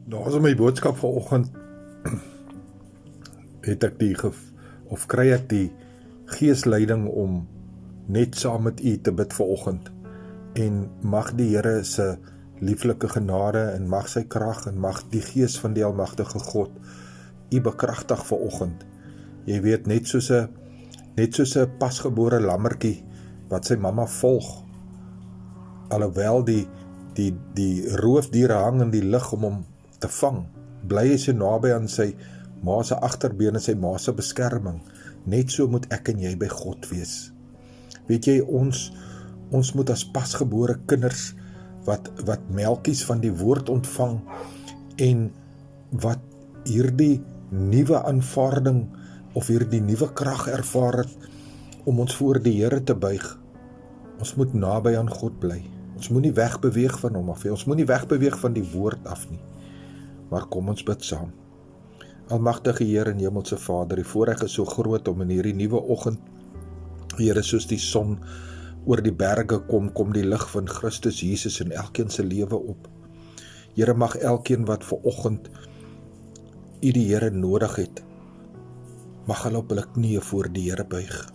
Daar's my boodskap vanoggend het ek kry ek die geesleiding om net saam met u te bid vanoggend. En mag die Here se lieflike genade en mag sy krag en mag die gees van die almagtige God u bekragtig vanoggend. Jy weet, net soos 'n pasgebore lammertjie wat sy mamma volg, alhoewel die roofdiere hang in die lug om hom te vang, bly hy so naby aan sy ma se agterbeen en sy ma se beskerming. Net so moet ek en jy by God wees. Weet jy, ons moet as pasgebore kinders wat melkies van die woord ontvang en wat hierdie nuwe aanvaarding of hierdie nuwe krag ervaar het om ons voor die Here te buig. Ons moet naby aan God bly. Ons moet nie wegbeweeg van hom af nie. Ons moet nie wegbeweeg van die woord af nie. Maar kom ons bid saam. Almagtige Here en Hemelse Vader, die voorreg is so groot om in hierdie nuwe oggend, Here, soos die son oor die berge kom die lig van Christus Jesus in elkeen se lewe op. Here, mag elkeen wat vanoggend U die Here nodig het, mag hulle op hulle knieë voor die Here buig.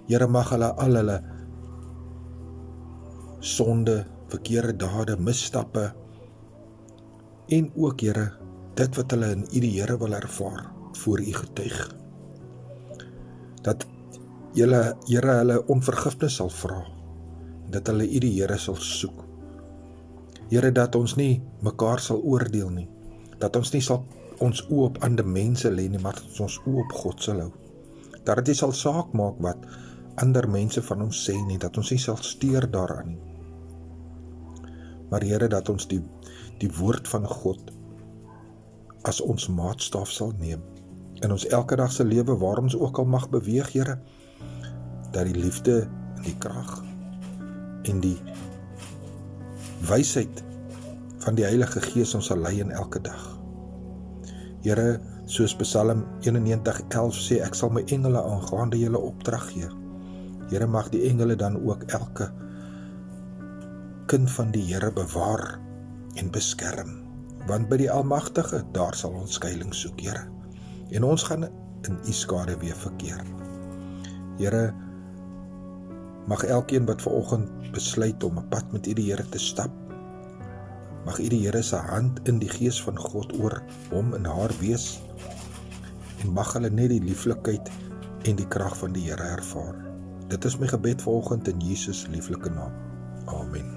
Here, mag hulle al hulle sonde, verkeerde dade, misstappe en ook, Here, dit wat hulle in U die Here wil ervaar, voor U getuig. Dat Here hulle om vergifnis sal vra, dat hulle U die Here sal soek. Here, dat ons nie mekaar sal oordeel nie, dat ons nie sal ons oë op ander mense lê nie, maar dat ons oë op God sal hou. Dat dit nie sal saak maak wat ander mense van ons sê nie, dat ons nie sal steur daaraan nie. Maar Here, dat ons die woord van God as ons maatstaaf sal neem, in ons elke dag se lewe waar ons ook al mag beweeg, Here, dat die liefde en die krag en die wysheid van die Heilige Gees ons sal lei in elke dag. Here, soos Psalm 91:11 sê, ek sal my engele aangaande julle opdrag gee. Here, mag die engele dan ook elke kind van die Here bewaar en beskerm, want by die Almagtige, daar sal ons skuiling soek, Here, en ons gaan in U skade weer verkeer. Here, mag elkeen wat vanoggend besluit om 'n pad met U die Here te stap, mag U die Here se hand in die gees van God oor hom en haar wees, en mag hulle net die lieflikheid en die krag van die Here ervaar. Dit is my gebed vanoggend in Jesus lieflike naam. Amen.